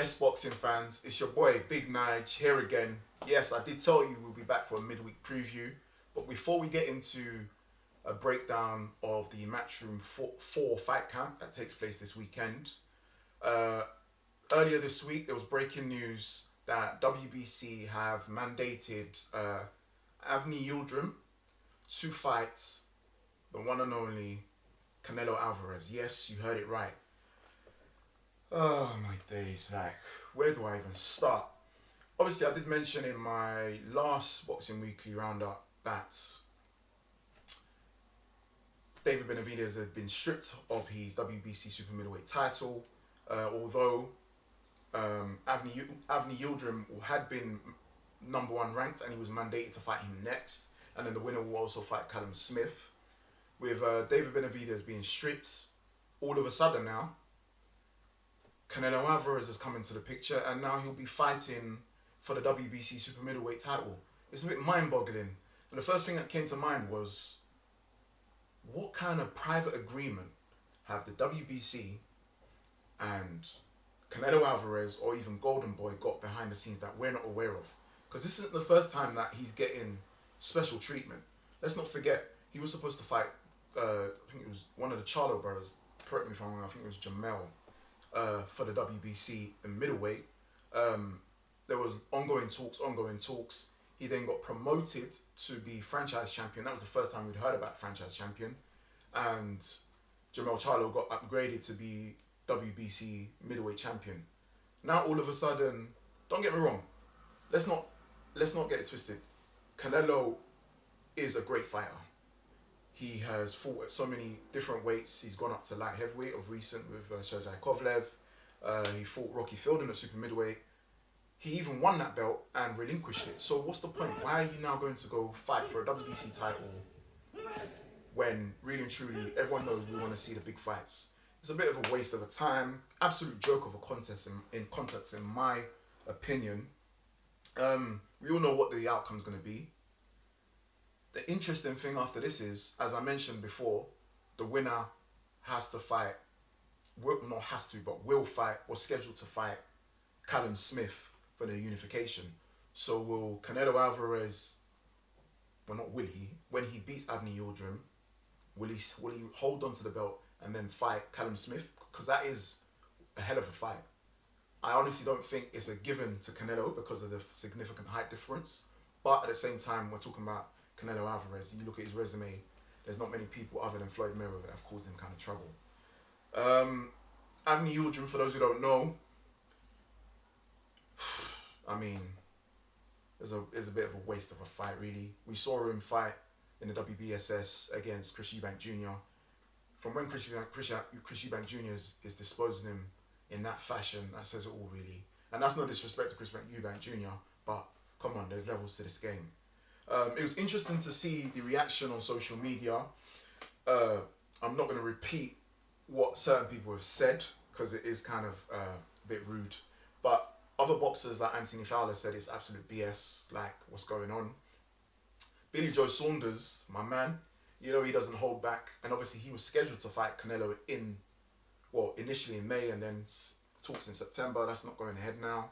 Yes, boxing fans, it's your boy Big Nige here again. Yes, I did tell you we'll be back for a midweek preview, but before we get into a breakdown of the Matchroom 4 fight camp that takes place this weekend, earlier this week there was breaking news that WBC have mandated Avni Yildirim to fight the one and only Canelo Alvarez. Yes, you heard it right. Oh my days, like, where do I even start? Obviously, I did mention in my last Boxing Weekly roundup that David Benavidez had been stripped of his WBC super-middleweight title, although Avni Yildirim had been number one ranked and he was mandated to fight him next, and then the winner will also fight Callum Smith. With David Benavidez being stripped, all of a sudden now, Canelo Alvarez has come into the picture and now he'll be fighting for the WBC super middleweight title. It's a bit mind-boggling. And the first thing that came to mind was, what kind of private agreement have the WBC and Canelo Alvarez or even Golden Boy got behind the scenes that we're not aware of? Because this isn't the first time that he's getting special treatment. Let's not forget, he was supposed to fight, I think it was one of the Charlo brothers, correct me if I'm wrong, I think it was Jamel, for the WBC in middleweight. There was ongoing talks. He then got promoted to be franchise champion. That was the first time we'd heard about franchise champion. And Jamel Charlo got upgraded to be WBC middleweight champion. Now all of a sudden, don't get me wrong, let's not get it twisted. Canelo is a great fighter. He has fought at so many different weights. He's gone up to light heavyweight of recent with Sergey Kovalev. He fought Rocky Fielding at super middleweight. He even won that belt and relinquished it. So what's the point? Why are you now going to go fight for a WBC title when really and truly everyone knows we want to see the big fights? It's a bit of a waste of a time. Absolute joke of a contest in my opinion. We all know what the outcome's going to be. The interesting thing after this is, as I mentioned before, the winner has to fight, will fight or scheduled to fight Callum Smith for the unification. So will Canelo Alvarez, when he beats Avni Yildirim, will he hold on to the belt and then fight Callum Smith? Because that is a hell of a fight. I honestly don't think it's a given to Canelo because of the significant height difference. But at the same time, we're talking about Canelo Alvarez. You look at his resume, there's not many people other than Floyd Mayweather that have caused him kind of trouble. Avni Yildirim, for those who don't know, I mean, it's a bit of a waste of a fight, really. We saw him fight in the WBSS against Chris Eubank Jr. From when Chris Eubank Jr. is disposing him in that fashion, that says it all, really. And that's no disrespect to Chris Eubank Jr., but come on, there's levels to this game. It was interesting to see the reaction on social media. I'm not going to repeat what certain people have said because it is kind of a bit rude. But other boxers like Anthony Fowler said it's absolute BS, like what's going on. Billy Joe Saunders, my man, you know he doesn't hold back. And obviously he was scheduled to fight Canelo initially in May and then talks in September. That's not going ahead now.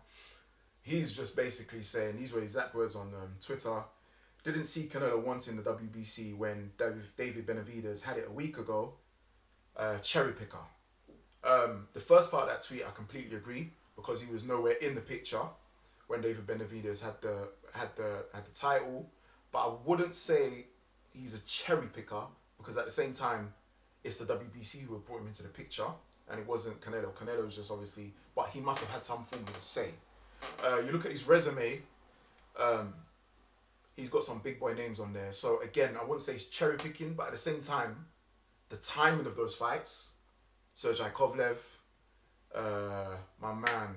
He's just basically saying, these were his exact words on Twitter, didn't see Canelo wanting the WBC when David Benavidez had it a week ago. Cherry picker. The first part of that tweet, I completely agree because he was nowhere in the picture when David Benavidez had the title. But I wouldn't say he's a cherry picker because at the same time, it's the WBC who brought him into the picture and it wasn't Canelo. Canelo was just obviously, but he must have had some form of a say. You look at his resume. He's got some big boy names on there. So again, I wouldn't say he's cherry picking, but at the same time, the timing of those fights, Sergey Kovalev, my man,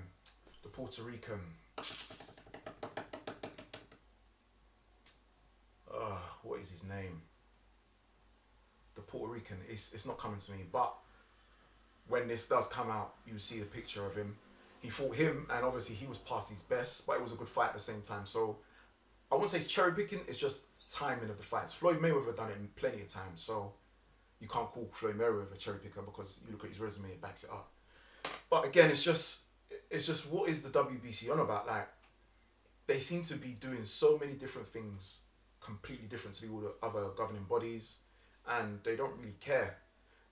the Puerto Rican, what is his name? The Puerto Rican, it's not coming to me, but when this does come out, you see the picture of him. He fought him, and obviously he was past his best, but it was a good fight at the same time. So I wouldn't say it's cherry picking, it's just timing of the fights. Floyd Mayweather done it plenty of times, so you can't call Floyd Mayweather a cherry picker because you look at his resume, it backs it up. But again, it's just it's just, what is the WBC on about? Like, they seem to be doing so many different things completely different to all the other governing bodies, and they don't really care.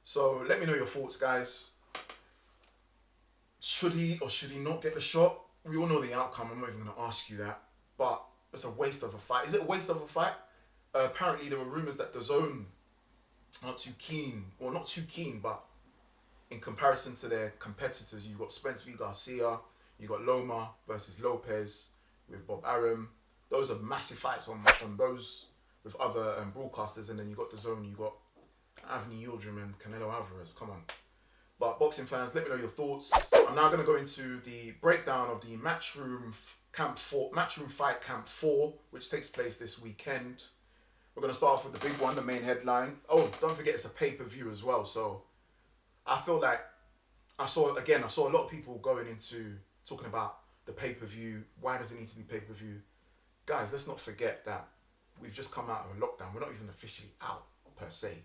So let me know your thoughts, guys. Should he or should he not get the shot? We all know the outcome. I'm not even going to ask you that. But it's a waste of a fight. Is it a waste of a fight? Apparently, there were rumours that DAZN aren't too keen, or not too keen, but in comparison to their competitors, you've got Spence v Garcia, you got Loma versus Lopez with Bob Arum. Those are massive fights on those with other broadcasters, and then you got DAZN, you got Avni Yildirim and Canelo Alvarez. Come on. But boxing fans, let me know your thoughts. I'm now going to go into the breakdown of the Matchroom Fight Camp 4, which takes place this weekend. We're going to start off with the big one, the main headline. Oh, don't forget it's a pay-per-view as well. So I feel like I saw a lot of people going into talking about the pay-per-view. Why does it need to be pay-per-view? Guys, let's not forget that we've just come out of a lockdown. We're not even officially out per se.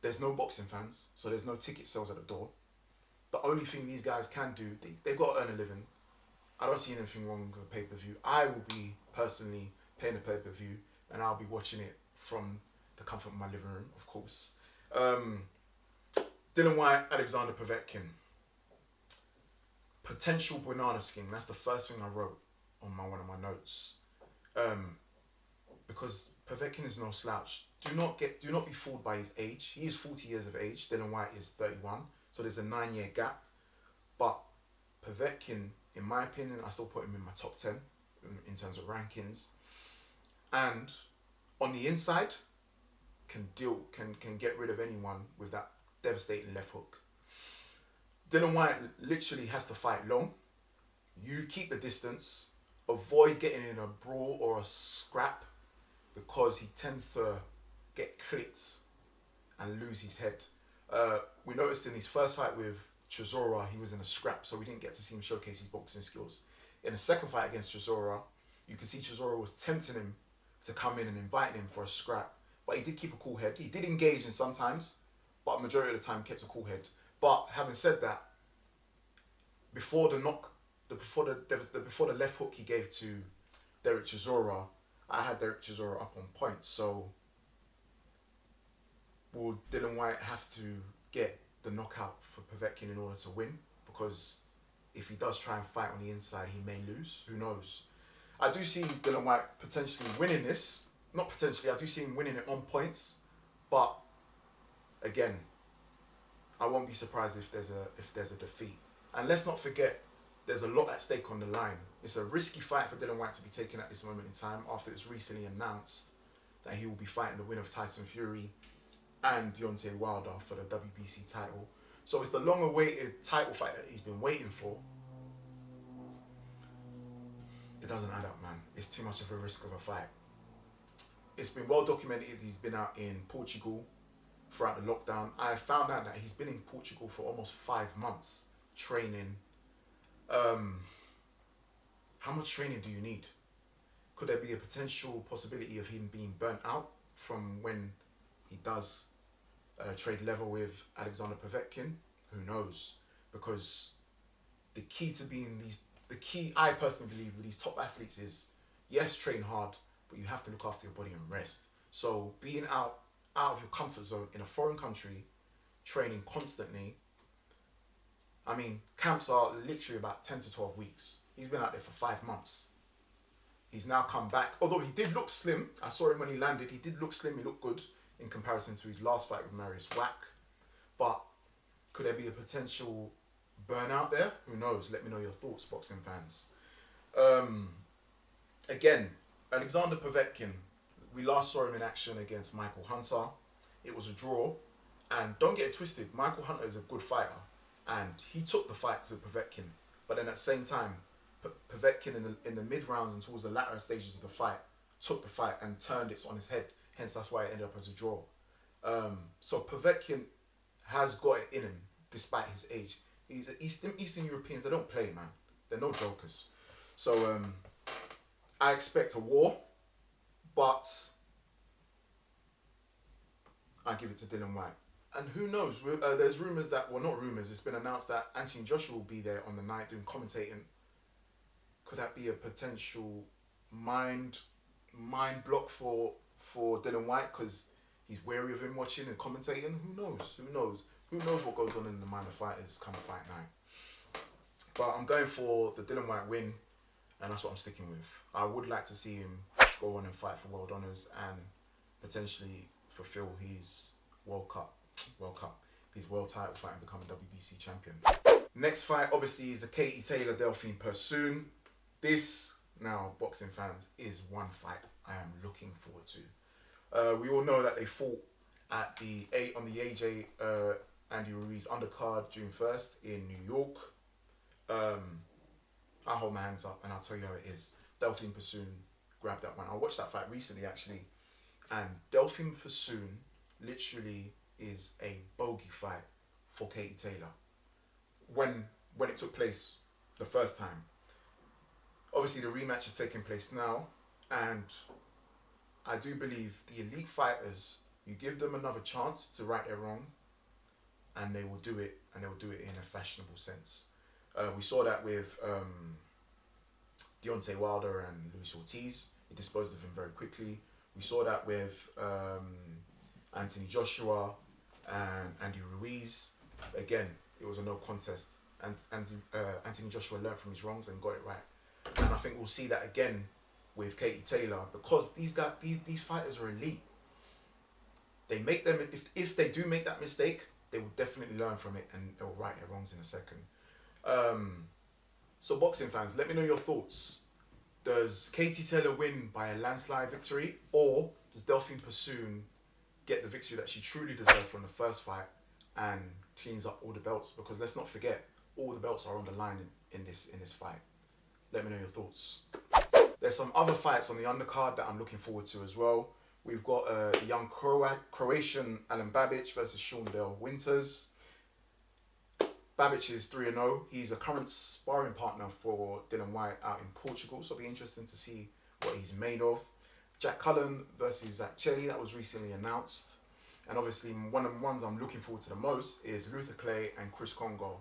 There's no boxing fans, so there's no ticket sales at the door. The only thing these guys can do, they've got to earn a living. I don't see anything wrong with a pay-per-view. I will be personally paying a pay-per-view, and I'll be watching it from the comfort of my living room, of course. Dillian Whyte, Alexandr Povetkin. Potential banana skin. That's the first thing I wrote on one of my notes. Because Povetkin is no slouch. Do not be fooled by his age. He is 40 years of age. Dillian Whyte is 31. So there's a 9-year gap. But Povetkin, in my opinion, I still put him in my top 10 in terms of rankings. And on the inside, can get rid of anyone with that devastating left hook. Dillian Whyte literally has to fight long. You keep the distance. Avoid getting in a brawl or a scrap, because he tends to get clipped and lose his head. We noticed in his first fight with Chisora, he was in a scrap, so we didn't get to see him showcase his boxing skills. In the second fight against Chisora, you could see Chisora was tempting him to come in and inviting him for a scrap, but he did keep a cool head. He did engage in sometimes, but majority of the time kept a cool head. But having said that, before the left hook he gave to Derek Chisora, I had Derek Chisora up on points. So will Dillian Whyte have to get the knockout for Povetkin in order to win? Because if he does try and fight on the inside, he may lose. Who knows? I do see Dillian Whyte potentially winning this. Not potentially, I do see him winning it on points. But again, I won't be surprised if there's a defeat. And let's not forget, there's a lot at stake on the line. It's a risky fight for Dillian Whyte to be taken at this moment in time, after it's recently announced that he will be fighting the winner of Tyson Fury and Deontay Wilder for the WBC title. So it's the long-awaited title fight that he's been waiting for. It doesn't add up, man. It's too much of a risk of a fight. It's been well documented. He's been out in Portugal throughout the lockdown. I found out that he's been in Portugal for almost 5 months training. How much training do you need? Could there be a potential possibility of him being burnt out from when he does trade level with Alexandr Povetkin? Who knows? Because the key I personally believe with these top athletes is, yes, train hard, but you have to look after your body and rest. So being out of your comfort zone in a foreign country, training constantly. I mean, camps are literally about 10 to 12 weeks. He's been out there for 5 months. He's now come back. Although he did look slim. I saw him when he landed. He did look slim. He looked good in comparison to his last fight with Marius Wack. But could there be a potential burnout there? Who knows? Let me know your thoughts, boxing fans. Again, Alexandr Povetkin. We last saw him in action against Michael Hunter. It was a draw. And don't get it twisted. Michael Hunter is a good fighter. And he took the fight to Povetkin. But then at the same time, Povetkin in the mid-rounds and towards the latter stages of the fight took the fight and turned it on his head. Hence, that's why it ended up as a draw. So Povetkin has got it in him, despite his age. He's Eastern Europeans, they don't play, man. They're no jokers. So I expect a war, but I give it to Dillian Whyte. And who knows? There's rumours that, well, not rumours, it's been announced that Anthony Joshua will be there on the night doing commentating. Could that be a potential mind block for Dillian Whyte because he's wary of him watching and commentating? Who knows? Who knows what goes on in the mind of fighters come fight night? But I'm going for the Dillian Whyte win, and that's what I'm sticking with. I would like to see him go on and fight for world honours and potentially fulfill his his world title fight and become a WBC champion. Next fight, obviously, is the Katie Taylor Delphine Persoon. This, now, boxing fans, is one fight I am looking forward to. We all know that they fought on the AJ Andy Ruiz undercard June 1st in New York. I hold my hands up and I'll tell you how it is. Delphine Persoon grabbed that one. I watched that fight recently, actually, and Delphine Persoon literally is a bogey fight for Katie Taylor when it took place the first time. Obviously, the rematch is taking place now, and I do believe the elite fighters, you give them another chance to right their wrong, and they will do it, and they will do it in a fashionable sense. We saw that with Deontay Wilder and Luis Ortiz. He disposed of him very quickly. We saw that with Anthony Joshua and Andy Ruiz. Again, it was a no contest, and Anthony Joshua learned from his wrongs and got it right. And I think we'll see that again with Katie Taylor, because these fighters are elite. They make them, if they do make that mistake, they will definitely learn from it and they'll right their wrongs in a second. So boxing fans, let me know your thoughts. Does Katie Taylor win by a landslide victory, or does Delphine Persoon get the victory that she truly deserved from the first fight and cleans up all the belts? Because let's not forget, all the belts are on the line in this fight. Let me know your thoughts. There's some other fights on the undercard that I'm looking forward to as well. We've got a young Croatian Alen Babic versus Shaundell Winters. Babic is 3-0. He's a current sparring partner for Dillian Whyte out in Portugal, so it'll be interesting to see what he's made of. Jack Cullen versus Zach Chelly, that was recently announced. And obviously, one of the ones I'm looking forward to the most is Luther Clay and Chris Kongo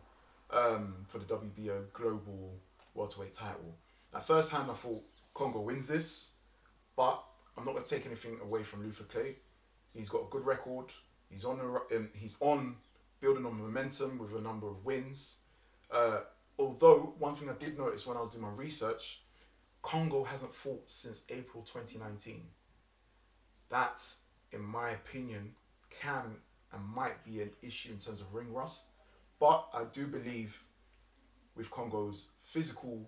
for the WBO Global welterweight title. At first hand, I thought Kongo wins this, but I'm not going to take anything away from Luther Clay. He's got a good record. He's on building on momentum with a number of wins. Although one thing I did notice when I was doing my research, Kongo hasn't fought since April 2019. That, in my opinion, can and might be an issue in terms of ring rust. But I do believe with Kongo's physical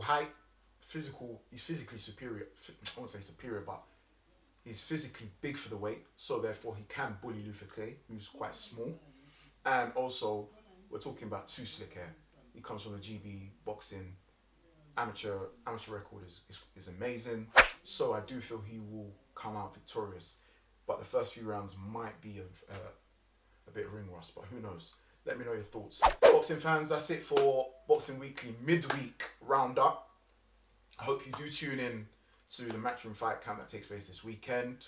height, he's physically superior. I won't say superior, but he's physically big for the weight, so therefore he can bully Luther Clay, who's quite small. And also, we're talking about two slick hair. He comes from the GB boxing amateur record is amazing. So I do feel he will come out victorious. But the first few rounds might be a bit ring rust, but who knows? Let me know your thoughts. Boxing fans, that's it for Boxing Weekly midweek roundup. I hope you do tune in to the Matchroom Fight Camp that takes place this weekend.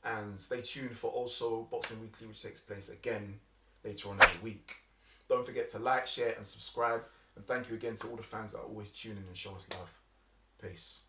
And stay tuned for also Boxing Weekly, which takes place again later on in the week. Don't forget to like, share and subscribe. And thank you again to all the fans that always tune in and show us love. Peace.